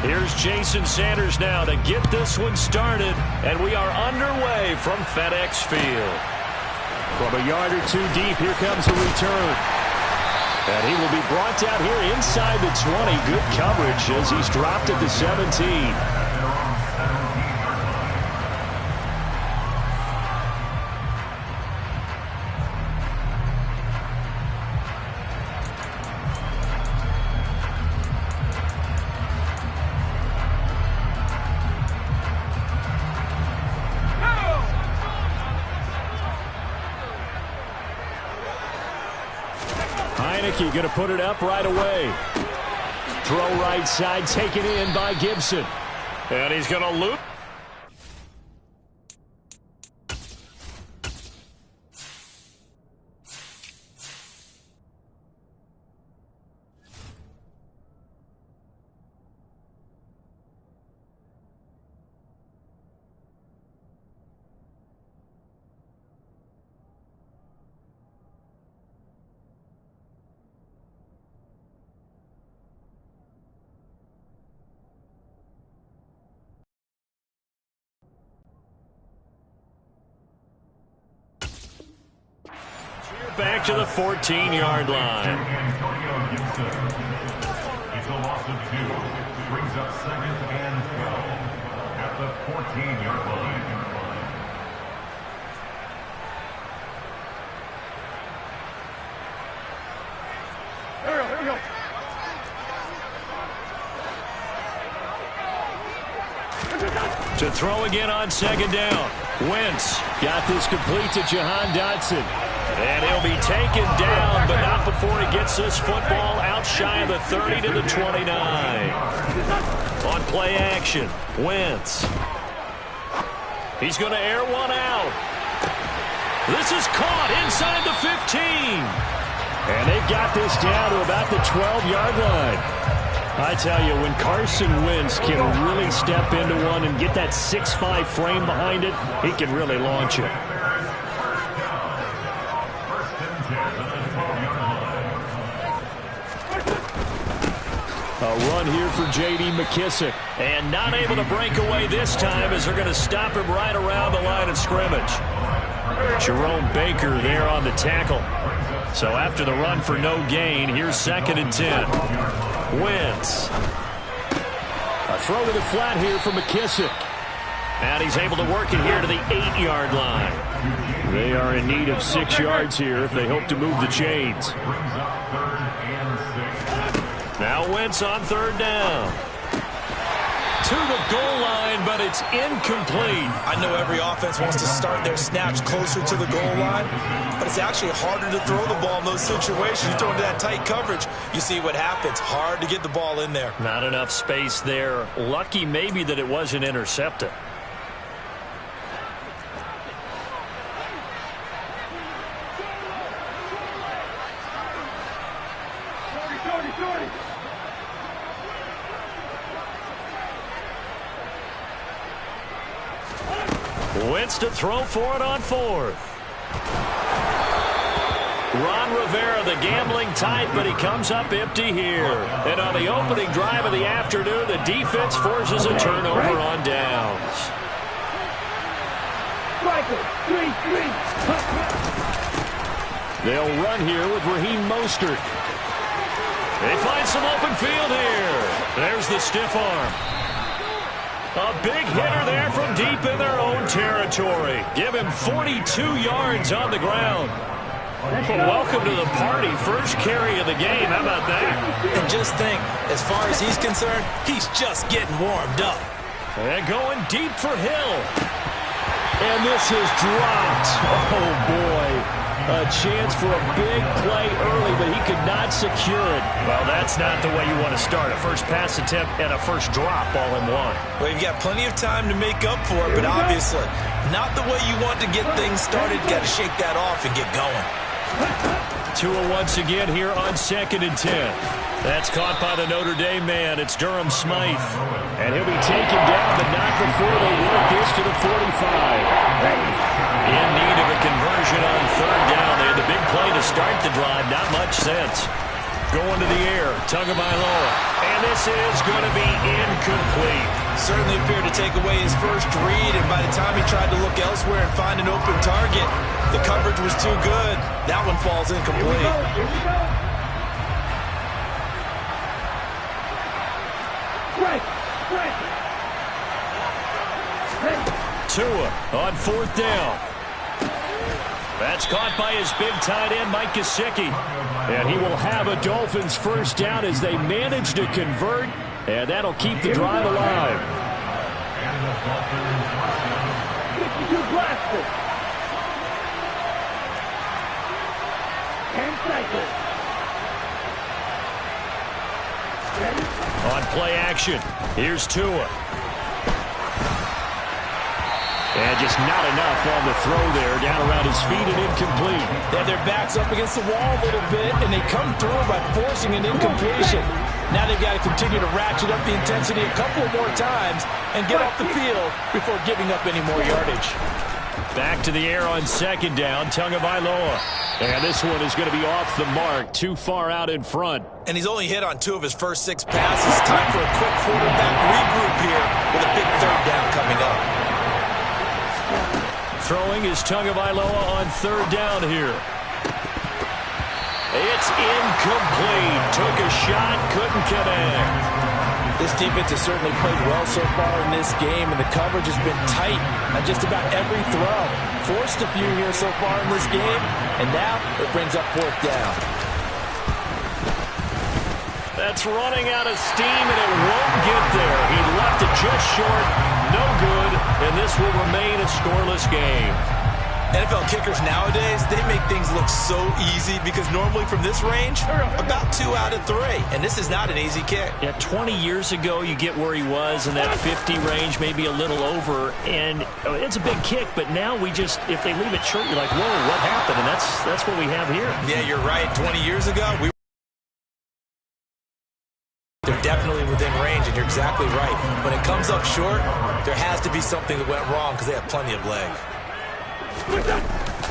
Here's Jason Sanders now to get this one started, and we are underway from FedEx Field. From a yard or two deep, here comes a return. And he will be brought down here inside the 20. Good coverage as he's dropped at the 17. Heineke going to put it up right away. Throw right side, taken in by Gibson. And he's going to loop. Back to the 14-yard line. It's a loss of 2. Brings up 2nd and 12 at the 14-yard line. Here we go. To throw again on 2nd down. Wentz got this complete to Jahan Dotson. And he'll be taken down, but not before he gets this football out shy of the 30 to the 29. On play action, Wentz. He's going to air one out. This is caught inside the 15. And they've got this down to about the 12-yard line. I tell you, when Carson Wentz can really step into one and get that 6'5" frame behind it, he can really launch it. A run here for J.D. McKissick. And not able to break away this time as they're going to stop him right around the line of scrimmage. Jerome Baker there on the tackle. So after the run for no gain, here's 2nd and 10. Wentz. A throw to the flat here for McKissick. And he's able to work it here to the 8-yard line. They are in need of 6 yards here if they hope to move the chains. Now Wentz on 3rd down. To the goal line, but it's incomplete. I know every offense wants to start their snaps closer to the goal line, but it's actually harder to throw the ball in those situations. You throw into that tight coverage, you see what happens. Hard to get the ball in there. Not enough space there. Lucky maybe that it wasn't intercepted. Wentz to throw for it on 4th. Ron Rivera, the gambling type, but he comes up empty here. And on the opening drive of the afternoon, the defense forces a turnover on downs. They'll run here with Raheem Mostert. They find some open field here. There's the stiff arm. A big hitter there from deep in their own territory. Give him 42 yards on the ground. Well, welcome to the party. First carry of the game. How about that? And just think, as far as he's concerned, he's just getting warmed up. And going deep for Hill. And this is dropped. Oh, boy. A chance for a big play early, but he could not secure it. Well, that's not the way you want to start. A first pass attempt and a first drop all in one. Well, you've got plenty of time to make up for it, but obviously not the way you want to get things started. Got to shake that off and get going. Tua once again here on 2nd and 10. That's caught by the Notre Dame man. It's Durham Smythe. And he'll be taken down, but not before they work this to the 45. In need of a conversion on 3rd down. They had the big play to start the drive. Not much sense. going to the air. Tagovailoa. And this is going to be incomplete. Certainly appeared to take away his first read, and by the time he tried to look elsewhere and find an open target, the coverage was too good. That one falls incomplete. Here we go. Tua on fourth down. That's caught by his big tight end, Mike Gesicki. And he will have a Dolphins first down as they manage to convert, and that'll keep the drive alive. 52 blasted. 10 seconds. On play action, here's Tua. And just not enough on the throw there, down around his feet and incomplete. They have their backs up against the wall a little bit, and they come through by forcing an incompletion. Now they've got to continue to ratchet up the intensity a couple more times and get off the field before giving up any more yardage. Back to the air on second down, Tagovailoa. And this one is going to be off the mark, too far out in front. And he's only hit on 2 of his first 6 passes. Time for a quick quarterback regroup here with a big third down coming up. Throwing is Tagovailoa on third down here. It's incomplete. Took a shot, couldn't connect. This defense has certainly played well so far in this game, and the coverage has been tight on just about every throw. Forced a few here so far in this game, and now it brings up fourth down. That's running out of steam, and it won't get there. He left it just short, no good, and this will remain a scoreless game. NFL kickers nowadays, they make things look so easy because normally from this range, about 2 out of 3. And this is not an easy kick. Yeah, 20 years ago, you get where he was in that 50 range, maybe a little over. And it's a big kick, but now we just, if they leave it short, you're like, whoa, what happened? And that's what we have here. Yeah, you're right. 20 years ago, they're definitely within range, and you're exactly right. When it comes up short, there has to be something that went wrong because they have plenty of leg.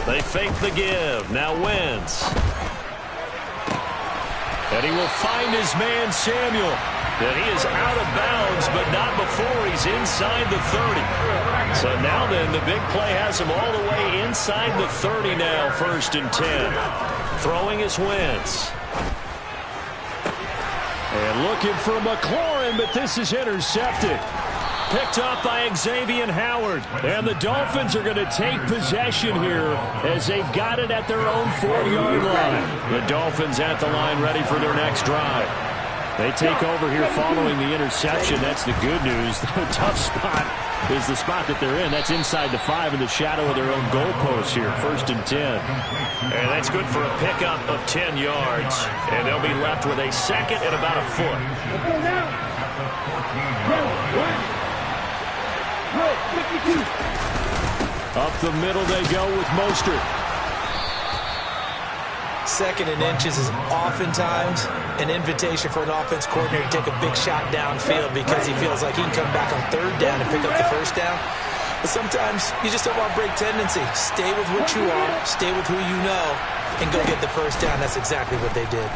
They fake the give. Now Wentz. And he will find his man, Samuel. And he is out of bounds, but not before he's inside the 30. So now then, the big play has him all the way inside the 30 now, 1st and 10. Throwing is Wentz. And looking for McLaurin, but this is intercepted. Picked up by Xavier Howard. And the Dolphins are going to take possession here as they've got it at their own 4-yard line. The Dolphins at the line ready for their next drive. They take over here following the interception. That's the good news. The tough spot is the spot that they're in. That's inside the 5 in the shadow of their own goalpost here. 1st and 10. And that's good for a pickup of 10 yards. And they'll be left with a 2nd and about a foot. Up the middle they go with Mostert. 2nd and inches is oftentimes an invitation for an offense coordinator to take a big shot downfield because he feels like he can come back on 3rd down and pick up the 1st down. But sometimes you just don't want break tendency. Stay with what you are, stay with who you know, and go get the 1st down. That's exactly what they did.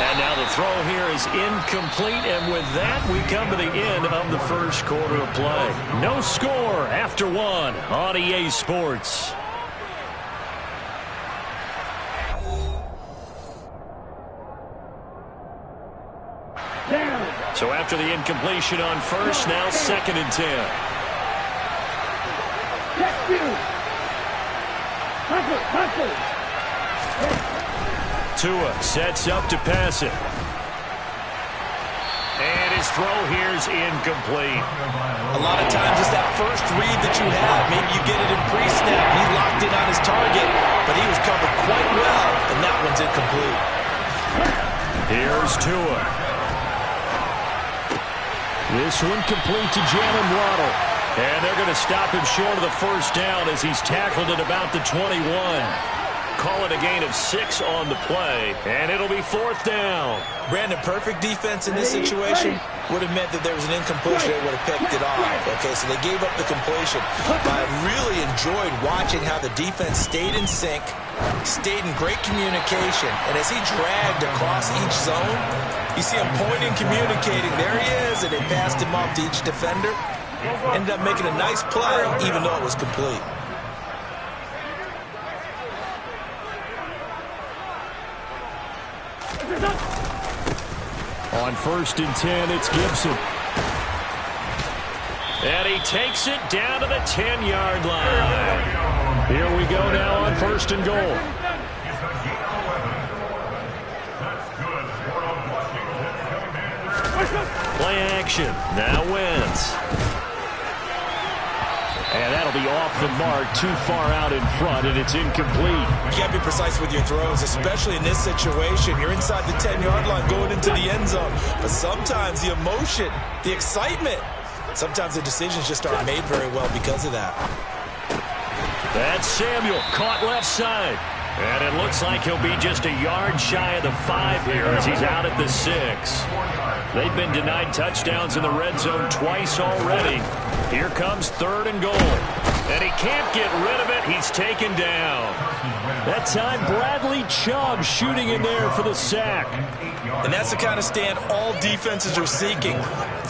And now the throw here is incomplete, and with that, we come to the end of the 1st quarter of play. No score after 1 on EA Sports. So after the incompletion on 1st, now 2nd and 10. Tua sets up to pass it. And his throw here is incomplete. A lot of times it's that first read that you have. Maybe you get it in pre-snap. He locked in on his target, but he was covered quite well, and that one's incomplete. Here's Tua. This one complete to Jalen Waddle. And they're going to stop him short of the 1st down as he's tackled at about the 21. call it a gain of 6 on the play, and it'll be 4th down. Brandon, perfect defense in this situation would have meant that there was an incompletion. They would have picked it off. Okay, so they gave up the completion. But I really enjoyed watching how the defense stayed in sync, stayed in great communication, and as he dragged across each zone, you see him pointing, communicating. There he is, and they passed him off to each defender. Ended up making a nice play, even though it was complete. On 1st and 10, it's Gibson. And he takes it down to the 10-yard line. Here we go now on 1st and goal. Play action. Now Wentz. And that'll be off the mark, too far out in front, and it's incomplete. You can't be precise with your throws, especially in this situation. You're inside the 10-yard line going into the end zone. But sometimes the emotion, the excitement, sometimes the decisions just aren't made very well because of that. That's Samuel, caught left side. And it looks like he'll be just a yard shy of the 5 here as he's out at the 6. They've been denied touchdowns in the red zone twice already. Here comes 3rd and goal. And he can't get rid of it. He's taken down. That time, Bradley Chubb shooting in there for the sack. And that's the kind of stand all defenses are seeking.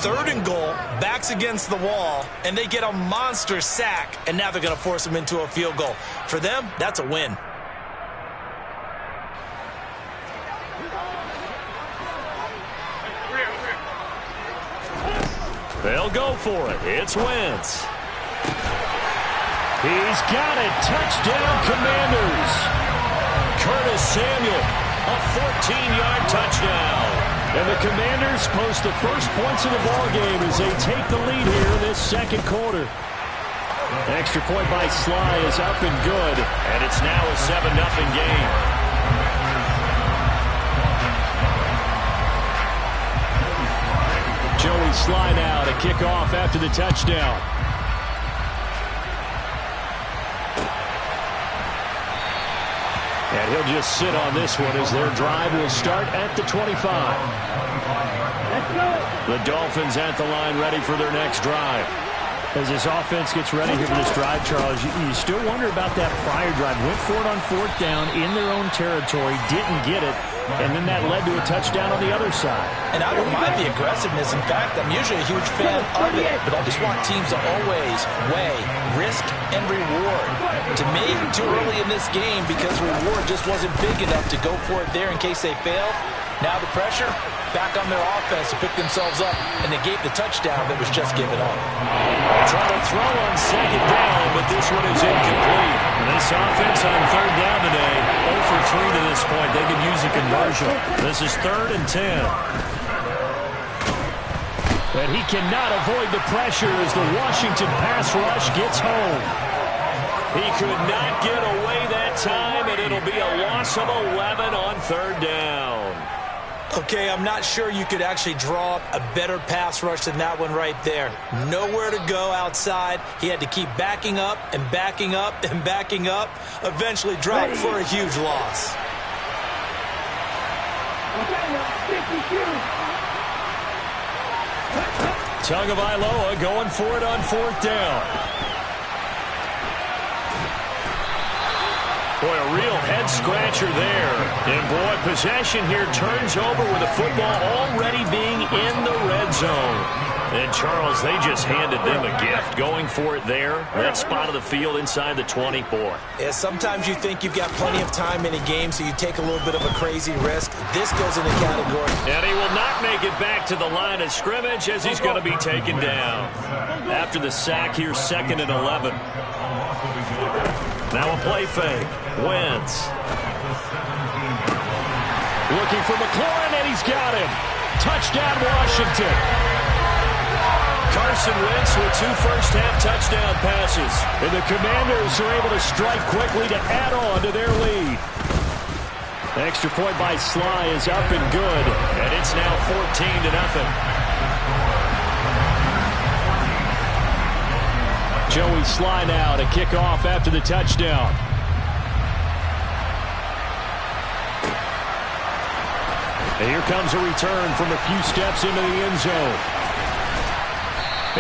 3rd and goal, backs against the wall, and they get a monster sack. And now they're going to force him into a field goal. For them, that's a win. They'll go for it. It's Wentz. He's got it. Touchdown, Commanders. Curtis Samuel, a 14-yard touchdown. And the Commanders post the first points of the ballgame as they take the lead here in this second quarter. Extra point by Sly is up and good. And it's now a 7-0 game. Joey Sly now to kick off after the touchdown. And he'll just sit on this one as their drive will start at the 25. The Dolphins at the line ready for their next drive. As this offense gets ready here for this drive, Charles, you still wonder about that prior drive. Went for it on 4th down in their own territory, didn't get it, and then that led to a touchdown on the other side. And I don't mind the aggressiveness. In fact, I'm usually a huge fan of it, but I just want teams to always weigh risk and reward. To me, too early in this game because reward just wasn't big enough to go for it there in case they failed. Now the pressure back on their offense to pick themselves up, and they gave the touchdown that was just given up. Trying to throw on 2nd down, but this one is incomplete. And this offense on 3rd down today, 0 for 3 to this point. They could use a conversion. This is 3rd and 10. But he cannot avoid the pressure as the Washington pass rush gets home. He could not get away that time, and it'll be a loss of 11 on 3rd down. Okay, I'm not sure you could actually draw up a better pass rush than that one right there. Nowhere to go outside. He had to keep backing up and backing up and backing up. Eventually dropped for a huge loss. Tagovailoa going for it on 4th down. Boy, a real head-scratcher there. And, boy, possession here turns over with the football already being in the red zone. And, Charles, they just handed them a gift. Going for it there, that spot of the field inside the 24. Yeah, sometimes you think you've got plenty of time in a game, so you take a little bit of a crazy risk. This goes in the category. And he will not make it back to the line of scrimmage as he's going to be taken down. After the sack here, 2nd and 11. Now a play fake. Wentz. Looking for McLaurin, and he's got him. Touchdown, Washington. Carson Wentz with 2 first-half touchdown passes. And the Commanders are able to strike quickly to add on to their lead. Extra point by Sly is up and good. And it's now 14-0. Joey Sly now to kick off after the touchdown. And here comes a return from a few steps into the end zone.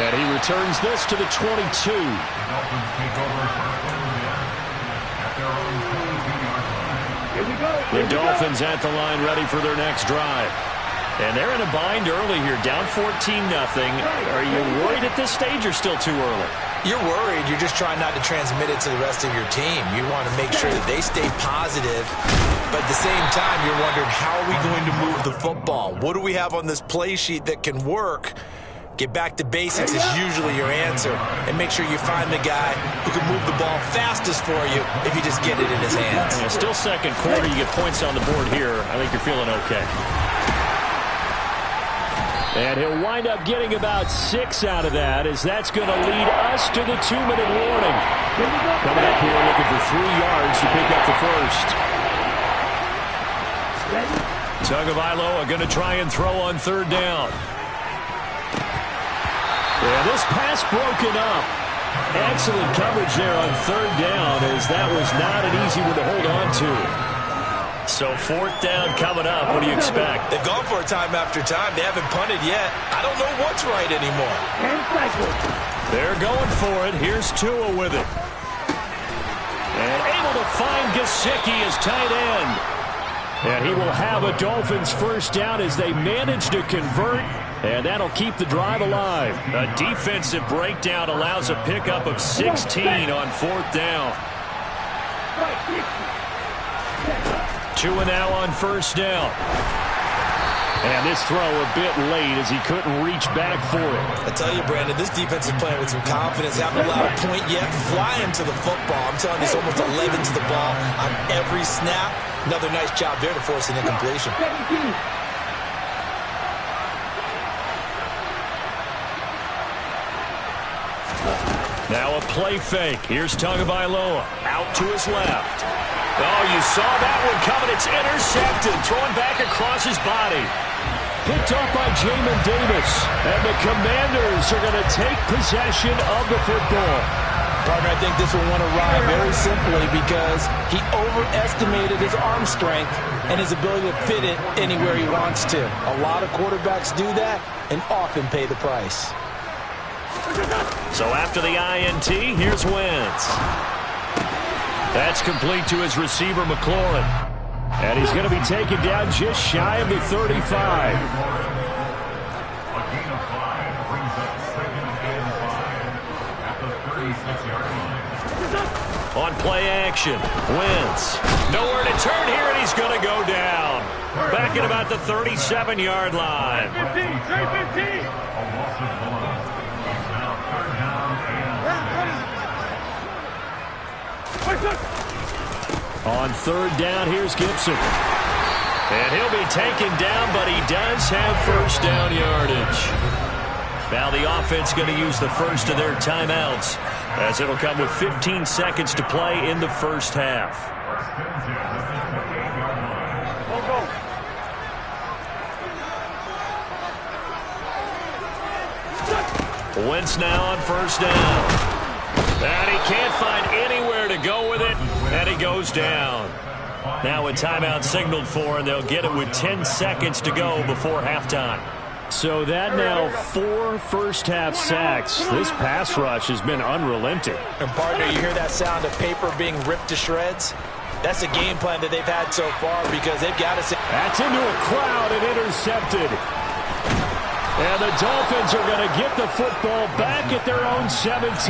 And he returns this to the 22. The Dolphins take over first and 10 at their own 22-yard line. Here we go. The Dolphins at the line ready for their next drive. And they're in a bind early here, down 14-0. Are you worried at this stage or still too early? You're worried. You're just trying not to transmit it to the rest of your team. You want to make sure that they stay positive. But at the same time, you're wondering, how are we going to move the football? What do we have on this play sheet that can work? Get back to basics is usually your answer. And make sure you find the guy who can move the ball fastest for you if you just get it in his hands. Yeah, still second quarter. You get points on the board here. I think you're feeling okay. And he'll wind up getting about 6 out of that, as that's going to lead us to the 2-minute warning. Coming up here looking for 3 yards to pick up the first. Tagovailoa going to try and throw on 3rd down. Yeah, this pass broken up. Excellent coverage there on 3rd down, as that was not an easy one to hold on to. So 4th down coming up. What do you expect? They've gone for it time after time. They haven't punted yet. I don't know what's right anymore. They're going for it. Here's Tua with it. And able to find Gesicki as tight end. And he will have a Dolphins first down as they manage to convert. And that'll keep the drive alive. A defensive breakdown allows a pickup of 16 on 4th down. Tua now on 1st down. And this throw a bit late as he couldn't reach back for it. I tell you, Brandon, this defense is playing with some confidence. Haven't allowed a point yet. Flying to the football. I'm telling you, it's almost 11 to the ball on every snap. Another nice job there to force an incompletion. Now a play fake. Here's Tagovailoa out to his left. Oh, you saw that one coming. It's intercepted. Throwing back across his body. Picked off by Jamin Davis. And the Commanders are going to take possession of the football. Partner, I think this will want to ride very simply because he overestimated his arm strength and his ability to fit it anywhere he wants to. A lot of quarterbacks do that and often pay the price. So after the INT, here's Wentz. That's complete to his receiver, McLaurin. And he's going to be taken down just shy of the 35. A gain of 5 brings up 2nd and 5 at the 36-yard line. On play action, Wentz. Nowhere to turn here, and he's going to go down. Back at about the 37-yard line. 15, straight 15. A loss of 1. It's now 3rd down and 7. On 3rd down, here's Gibson. And he'll be taken down, but he does have first down yardage. Now the offense going to use the first of their timeouts, as it'll come with 15 seconds to play in the first half. Wentz now on 1st down. And he can't find anywhere to go with it, and he goes down. Now a timeout signaled for, and they'll get it with 10 seconds to go before halftime. So that now 4 first-half sacks. This pass rush has been unrelenting. And partner, you hear that sound of paper being ripped to shreds? That's a game plan that they've had so far because they've got to... That's into a crowd and intercepted. And the Dolphins are going to get the football back at their own 17.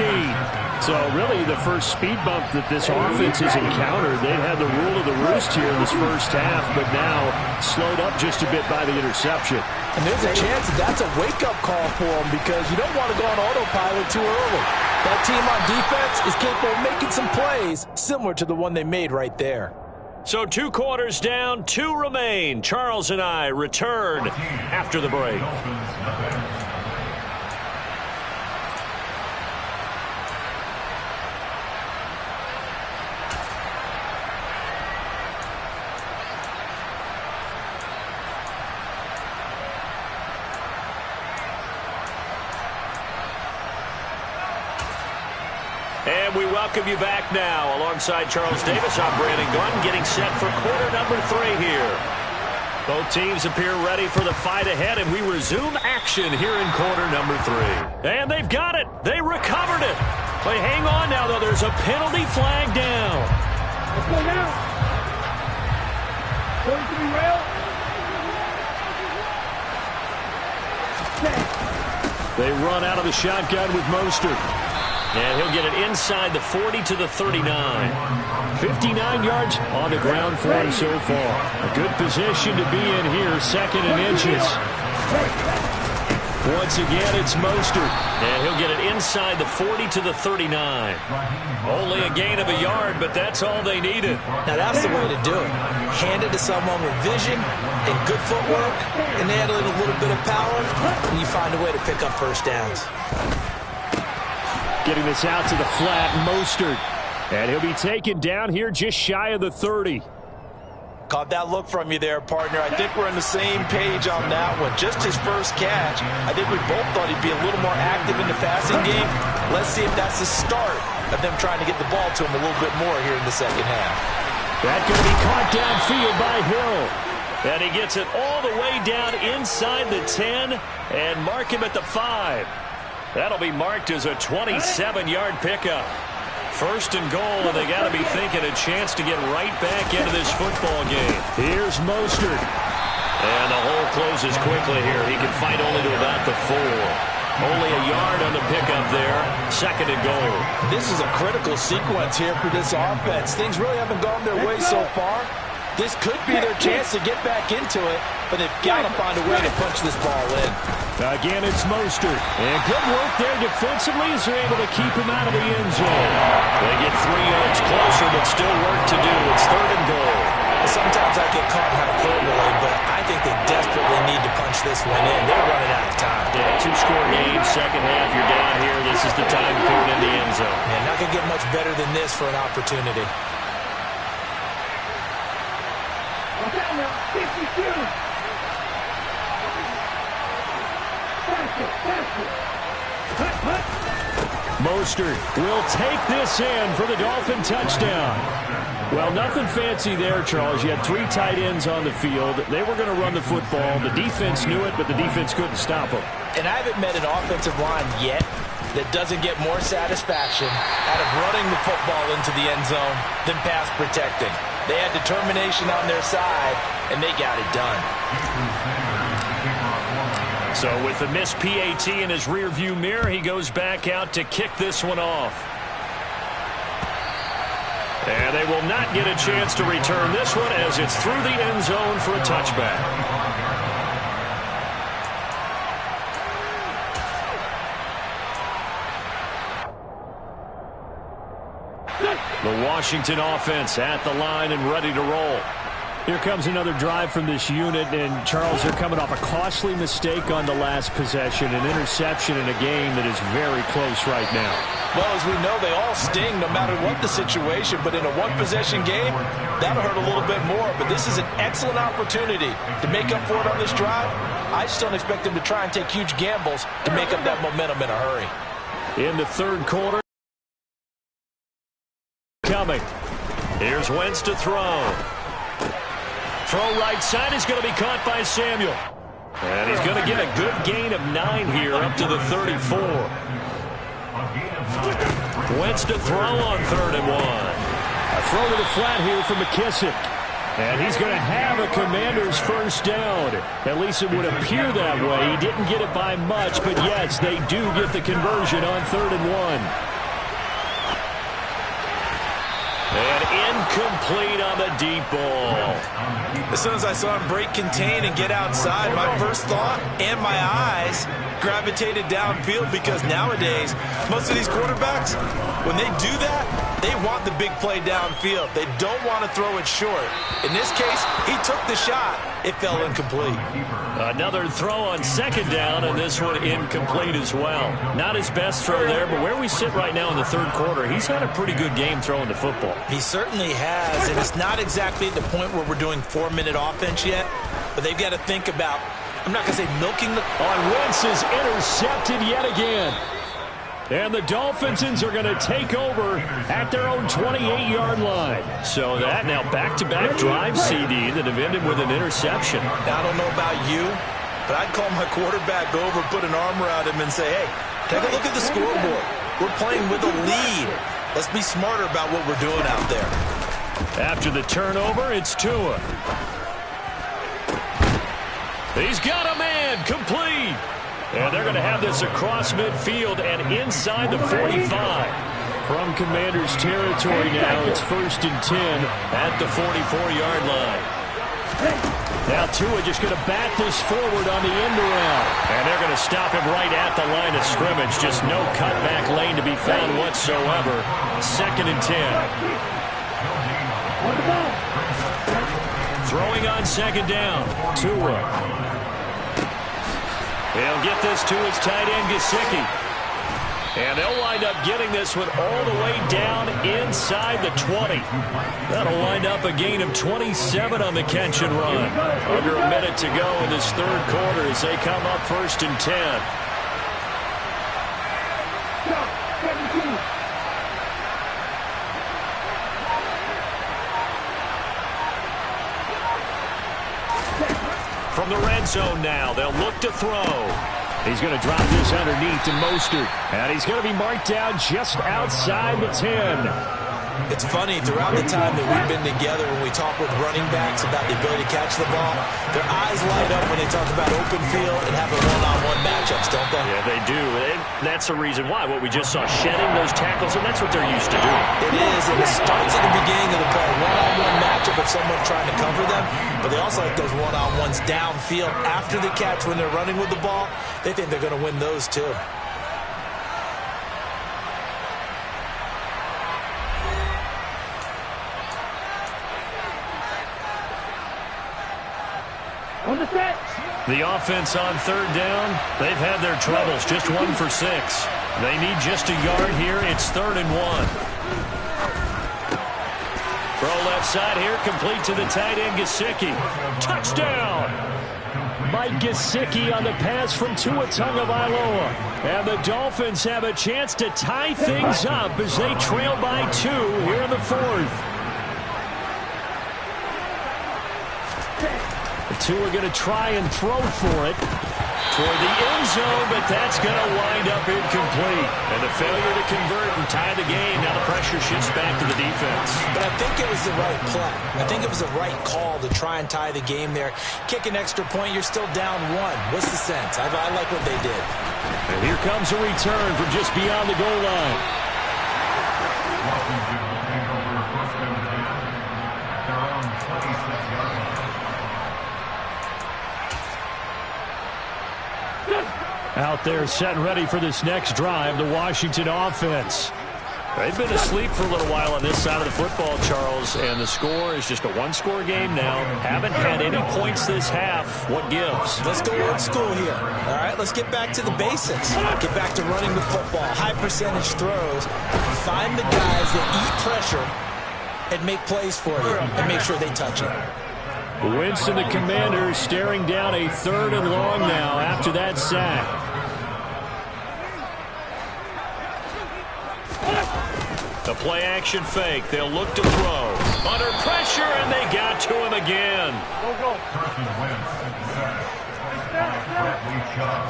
So really the first speed bump that this offense has encountered. They've had the rule of the roost here in this first half, but now slowed up just a bit by the interception. And there's a chance that that's a wake-up call for them because you don't want to go on autopilot too early. That team on defense is capable of making some plays similar to the one they made right there. So 2 quarters down, 2 remain. Charles and I return after the break. And we welcome you back now. Alongside Charles Davis, I'm Brandon Gordon, getting set for quarter number 3 here. Both teams appear ready for the fight ahead, and we resume action here in quarter number 3. And they've got it. They recovered it. But hang on now, though. There's a penalty flag down. Let's go now. Going to be rail. They run out of the shotgun with Mostert. And he'll get it inside the 40 to the 39. 59 yards on the ground for him so far. A good position to be in here, 2nd and inches. Once again, it's Mostert. And he'll get it inside the 40 to the 39. Only a gain of a yard, but that's all they needed. Now, that's the way to do it. Hand it to someone with vision and good footwork, and add a little bit of power, and you find a way to pick up first downs. Getting this out to the flat, Mostert. And he'll be taken down here just shy of the 30. Caught that look from you there, partner. I think we're on the same page on that one. Just his first catch. I think we both thought he'd be a little more active in the passing game. Let's see if that's the start of them trying to get the ball to him a little bit more here in the second half. That's going to be caught downfield by Hill. And he gets it all the way down inside the 10 and mark him at the 5. That'll be marked as a 27-yard pickup. 1st and goal, and they got to be thinking a chance to get right back into this football game. Here's Mostert. And the hole closes quickly here. He can fight only to about the 4. Only a yard on the pickup there. 2nd and goal. This is a critical sequence here for this offense. Things really haven't gone their way so far. This could be their chance to get back into it, but they've got to find a way to punch this ball in. Again, it's Mostert. And good work there defensively as they're able to keep him out of the end zone. They get 3 yards closer, but still work to do. It's 3rd and goal. Sometimes I get caught in hyperbole, but I think they desperately need to punch this one in. They're running out of time. Yeah, 2-score game, second half, you're down here. This is the time to put it in the end zone. And not going to get much better than this for an opportunity. Mostert will take this in for the Dolphin touchdown. Well, nothing fancy there, Charles. You had 3 tight ends on the field. They were going to run the football. The defense knew it, but the defense couldn't stop them. And I haven't met an offensive line yet that doesn't get more satisfaction out of running the football into the end zone than pass protecting. They had determination on their side, and they got it done. So with the missed PAT in his rearview mirror, he goes back out to kick this one off. And they will not get a chance to return this one as it's through the end zone for a touchback. The Washington offense at the line and ready to roll. Here comes another drive from this unit, and Charles, they're coming off a costly mistake on the last possession, an interception in a game that is very close right now. Well, as we know, they all sting no matter what the situation, but in a one-possession game, that'll hurt a little bit more. But this is an excellent opportunity to make up for it on this drive. I just don't expect them to try and take huge gambles to make up that momentum in a hurry. In the third quarter, coming. Here's Wentz to throw. Throw right side is going to be caught by Samuel. And he's going to get a good gain of 9 here up to the 34. Wentz to throw on 3rd and 1. A throw to the flat here from McKissick. And he's going to have a Commander's first down. At least it would appear that way. He didn't get it by much, but yes, they do get the conversion on 3rd and 1. And incomplete on the deep ball. As soon as I saw him break contain and get outside, my first thought and my eyes gravitated downfield, because nowadays, most of these quarterbacks, when they do that, they want the big play downfield. They don't want to throw it short. In this case, he took the shot. It fell incomplete. Another throw on 2nd down, and this one incomplete as well. Not his best throw there, but where we sit right now in the 3rd quarter, he's had a pretty good game throwing the football. He certainly has, and it's not exactly at the point where we're doing 4-minute offense yet, but they've got to think about, I'm not going to say milking the... On Wentz is intercepted yet again. And the Dolphins are going to take over at their own 28-yard line. So that now back-to-back drive CD that have ended with an interception. Now, I don't know about you, but I'd call my quarterback over, put an arm around him, and say, hey, take a look at the scoreboard. We're playing with a lead. Let's be smarter about what we're doing out there. After the turnover, it's Tua. He's got a man, complete. And they're going to have this across midfield and inside the 45. From Commanders territory now, it's 1st and 10 at the 44-yard line. Now Tua just going to bat this forward on the end around. And they're going to stop him right at the line of scrimmage. Just no cutback lane to be found whatsoever. 2nd and 10. Throwing on 2nd down. Tua. He'll get this to his tight end, Gesicki. And they'll wind up getting this one all the way down inside the 20. That'll wind up a gain of 27 on the catch and run. Under a minute to go in this 3rd quarter as they come up 1st and 10. From the red zone now, they'll look to throw. He's going to drop this underneath to Mostert. And he's going to be marked down just outside the 10. It's funny, throughout the time that we've been together, when we talk with running backs about the ability to catch the ball, their eyes light up when they talk about open field and having one-on-one matchups, don't they? Yeah, they do. And that's the reason why. What we just saw, shedding those tackles, and that's what they're used to doing. It is, and it starts at the beginning of the play. One-on-one matchup if someone's trying to cover them, but they also like those one-on-ones downfield after the catch when they're running with the ball. They think they're going to win those too. The offense on 3rd down, they've had their troubles, just 1 for 6. They need just a yard here. It's 3rd and 1. Throw left side here, complete to the tight end, Gesicki. Touchdown! Mike Gesicki on the pass from Tua Tagovailoa. And the Dolphins have a chance to tie things up as they trail by 2 here in the 4th. Tua going to try and throw for it toward the end zone, but that's going to wind up incomplete. And a failure to convert and tie the game. Now the pressure shifts back to the defense. But I think it was the right play. I think it was the right call to try and tie the game there. Kick an extra point, you're still down 1. What's the sense? I like what they did. And here comes a return from just beyond the goal line. Out there set and ready for this next drive, the Washington offense. They've been asleep for a little while on this side of the football, Charles, and the score is just a 1-score game now. Haven't had any points this half. What gives? Let's go old school here. All right, let's get back to the basics. Get back to running the football, high percentage throws. Find the guys that eat pressure and make plays for you and make sure they touch it. Wentz and the Commanders staring down a 3rd and long now after that sack. The play action fake. They'll look to throw. Under pressure, and they got to him again. Carson Wentz sacked by Bradley Chubb.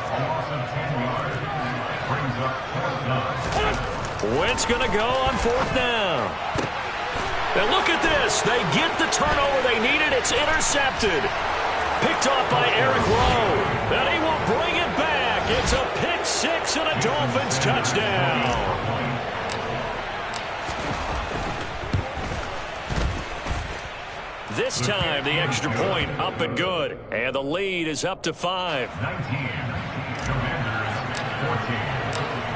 A loss of 10 yards. Brings up 4th down. Wentz going to go on 4th down. Now look at this. They get the turnover they needed. It's intercepted. Picked off by Eric Rowe. And he will bring it back. It's a pick 6 and a Dolphins touchdown. This time, the extra point up and good. And the lead is up to 5. 19. Commanders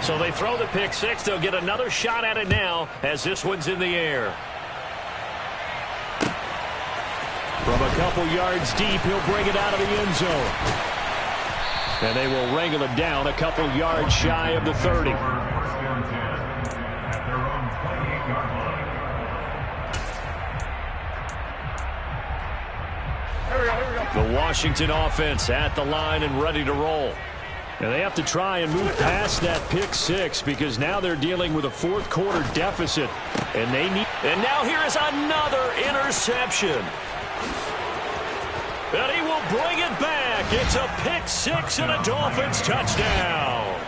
14. So they throw the pick 6. They'll get another shot at it now as this one's in the air. From a couple yards deep, he'll bring it out of the end zone. And they will wrangle it down a couple yards shy of the 30. First and 10 at their own 28-yard line. The Washington offense at the line and ready to roll. And they have to try and move past that pick six because now they're dealing with a fourth quarter deficit. And now here is another interception. And he will bring it back. It's a pick six and a Dolphins touchdown.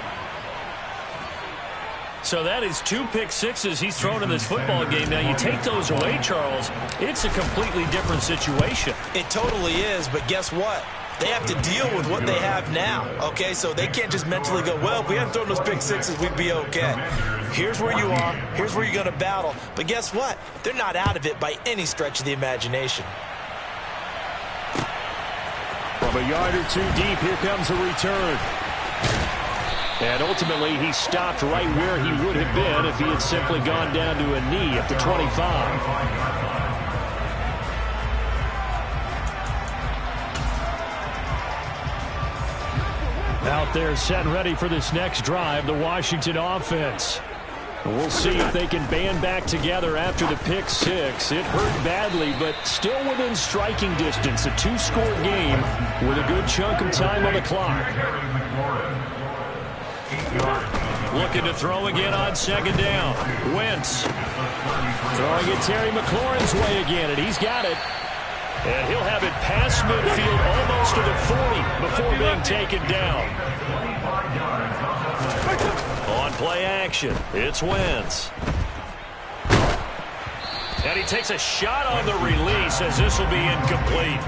So that is 2 pick sixes he's thrown in this football game. Now you take those away, Charles, it's a completely different situation. It totally is, but guess what? They have to deal with what they have now, okay? So they can't just mentally go, well, if we hadn't thrown those pick sixes, we'd be okay. Here's where you are. Here's where you're going to battle. But guess what? They're not out of it by any stretch of the imagination. From a yard or two deep, here comes a return. And ultimately, he stopped right where he would have been if he had simply gone down to a knee at the 25. Out there set and ready for this next drive, the Washington offense. We'll see if they can band back together after the pick six. It hurt badly, but still within striking distance. A 2-score game with a good chunk of time on the clock. Looking to throw again on second down. Wentz throwing it Terry McLaurin's way again, and he's got it. And he'll have it past midfield almost to the 40 before being taken down. On play action, it's Wentz. And he takes a shot on the release as this will be incomplete.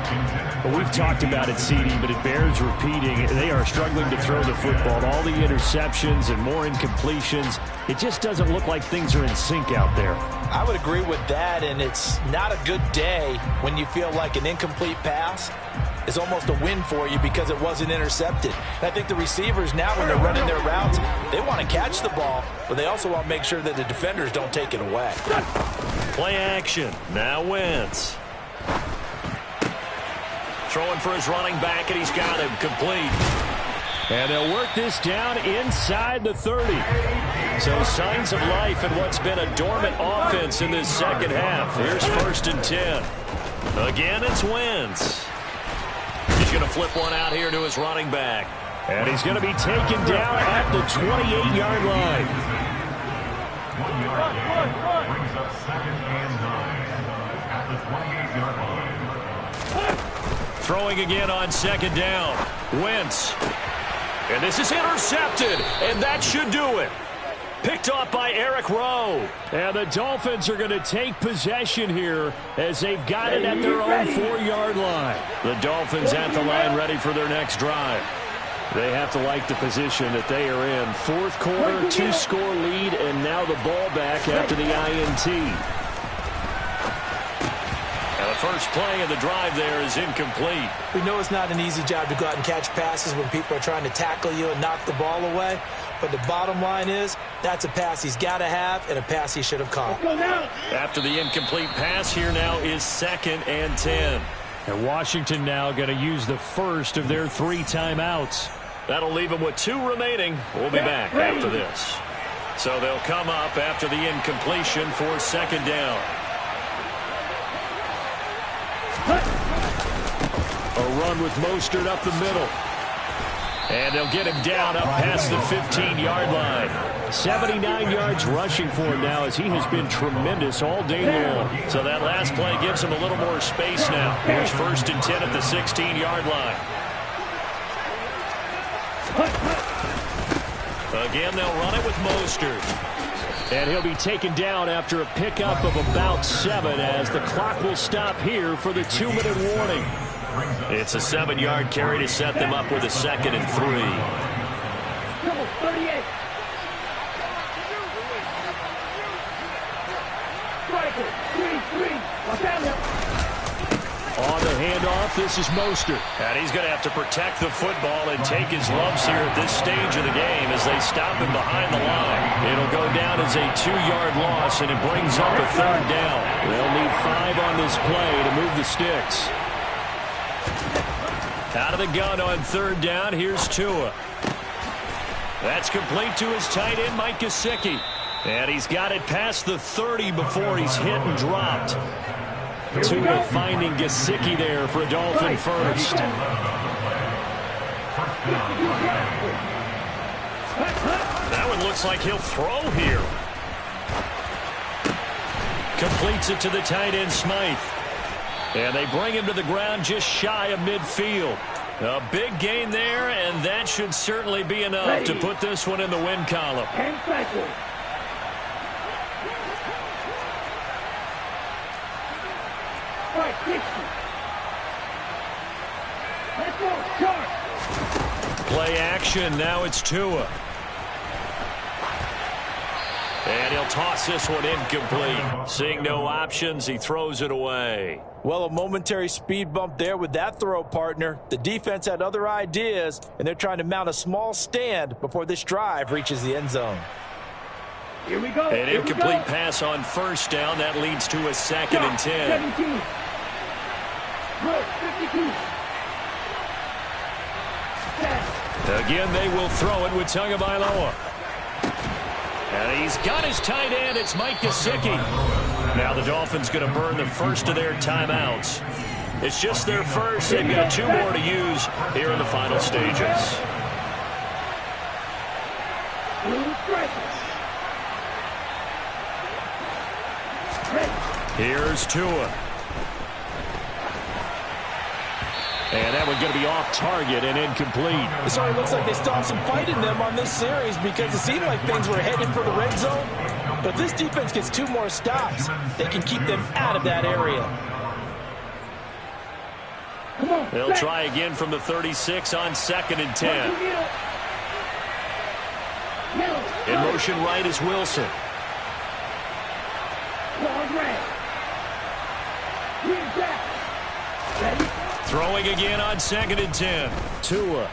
Well, we've talked about it, CD, but it bears repeating. They are struggling to throw the football. All the interceptions and more incompletions. It just doesn't look like things are in sync out there. I would agree with that, and it's not a good day when you feel like an incomplete pass is almost a win for you because it wasn't intercepted. And I think the receivers now, when they're running their routes, they want to catch the ball, but they also want to make sure that the defenders don't take it away. Play action. Now Wentz. Throwing for his running back, and he's got him complete. And they'll work this down inside the 30. So signs of life in what's been a dormant offense in this second half. Here's 1st and 10. Again, it's Wentz. He's going to flip one out here to his running back. And he's going to be taken down at the 28-yard line. 1 yard gain brings up 2nd and 9 at the 28-yard line. Throwing again on second down. Wentz. And this is intercepted, and that should do it. Picked off by Eric Rowe. And the Dolphins are going to take possession here as they've got it at their own 4-yard line. The Dolphins at the line ready for their next drive. They have to like the position that they are in. 4th quarter, 2-score lead, and now the ball back after the INT. The first play of the drive there is incomplete. We know it's not an easy job to go out and catch passes when people are trying to tackle you and knock the ball away. But the bottom line is that's a pass he's got to have and a pass he should have caught. After the incomplete pass, here now is 2nd and 10. And Washington now going to use the first of their 3 timeouts. That'll leave them with 2 remaining. We'll be back after this. So they'll come up after the incompletion for 2nd down. A run with Mostert up the middle. And they'll get him down up past the 15-yard line. 79 yards rushing for him now as he has been tremendous all day long. So that last play gives him a little more space now. Here's 1st and 10 at the 16-yard line. Again, they'll run it with Mostert. And he'll be taken down after a pickup of about 7 as the clock will stop here for the 2-minute warning. It's a 7-yard carry to set them up with a 2nd and 3. On the handoff, this is Mostert. And he's going to have to protect the football and take his lumps here at this stage of the game as they stop him behind the line. It'll go down as a 2-yard loss, and it brings up a 3rd down. They'll need 5 on this play to move the sticks. Out of the gun on 3rd down, here's Tua. That's complete to his tight end, Mike Gesicki. And he's got it past the 30 before he's hit and dropped. Tua finding Gesicki there for a Dolphin first. That one looks like he'll throw here. Completes it to the tight end, Smythe. And they bring him to the ground just shy of midfield. A big gain there, and that should certainly be enough to put this one in the win column. 10 seconds. Right, 60. Let's go, charge. Play action, now it's Tua. And he'll toss this one incomplete. Seeing no options, he throws it away. Well, a momentary speed bump there with that throw, partner. The defense had other ideas, and they're trying to mount a small stand before this drive reaches the end zone. Here we go. An incomplete pass on first down. That leads to a 2nd and 10. 17. Look, 52. Again, they will throw it with Tagovailoa. And he's got his tight end. It's Mike Gesicki. Now the Dolphins going to burn the first of their timeouts. It's just their first. They've got 2 more to use here in the final stages. Here's Tua. And that one's going to be off target and incomplete. It certainly looks like they still have some fight in them on this series because it seemed like things were headed for the red zone. But this defense gets 2 more stops. They can keep them out of that area. They'll try again from the 36 on 2nd and 10. In motion right is Wilson. Throwing again on 2nd and 10. Tua.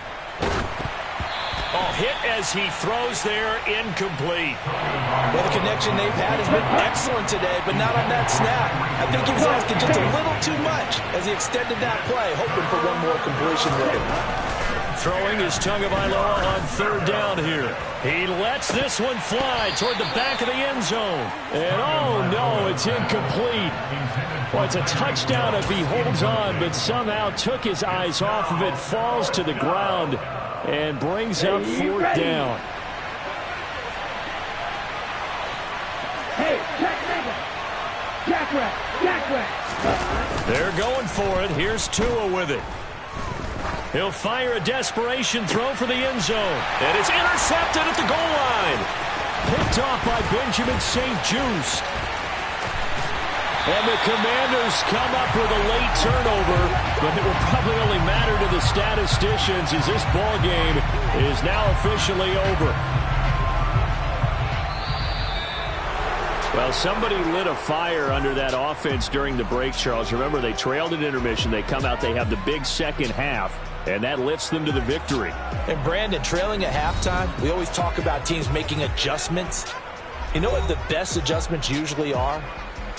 Oh, hit as he throws there, incomplete. Well, the connection they've had has been excellent today, but not on that snap. I think he was asking just a little too much as he extended that play, hoping for one more completion with it. Throwing is Tagovailoa on 3rd down here. He lets this one fly toward the back of the end zone. And oh no, it's incomplete. Well, it's a touchdown if he holds on, but somehow took his eyes off of it, falls to the ground, and brings up 4th down. Hey, Jack. They're going for it. Here's Tua with it. He'll fire a desperation throw for the end zone. And it's intercepted at the goal line. Picked off by Benjamin St-Juste. And the Commanders come up with a late turnover, but it will probably only matter to the statisticians as this ball game is now officially over. Well, somebody lit a fire under that offense during the break, Charles. Remember, they trailed at intermission. They come out, they have the big second half, and that lifts them to the victory. And, Brandon, trailing at halftime, we always talk about teams making adjustments. You know what the best adjustments usually are?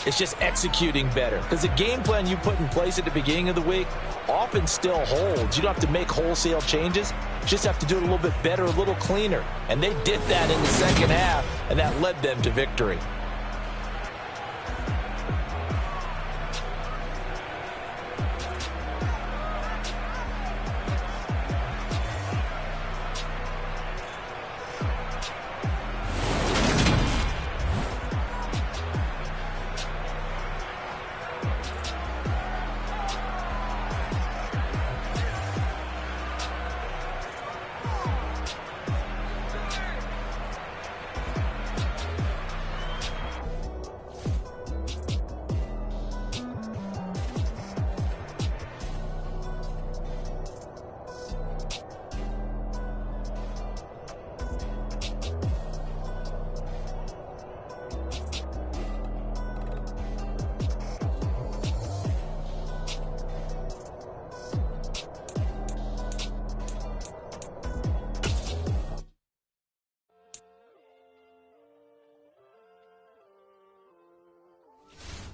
It's just executing better. Because the game plan you put in place at the beginning of the week often still holds. You don't have to make wholesale changes. You just have to do it a little bit better, a little cleaner. And they did that in the second half, and that led them to victory.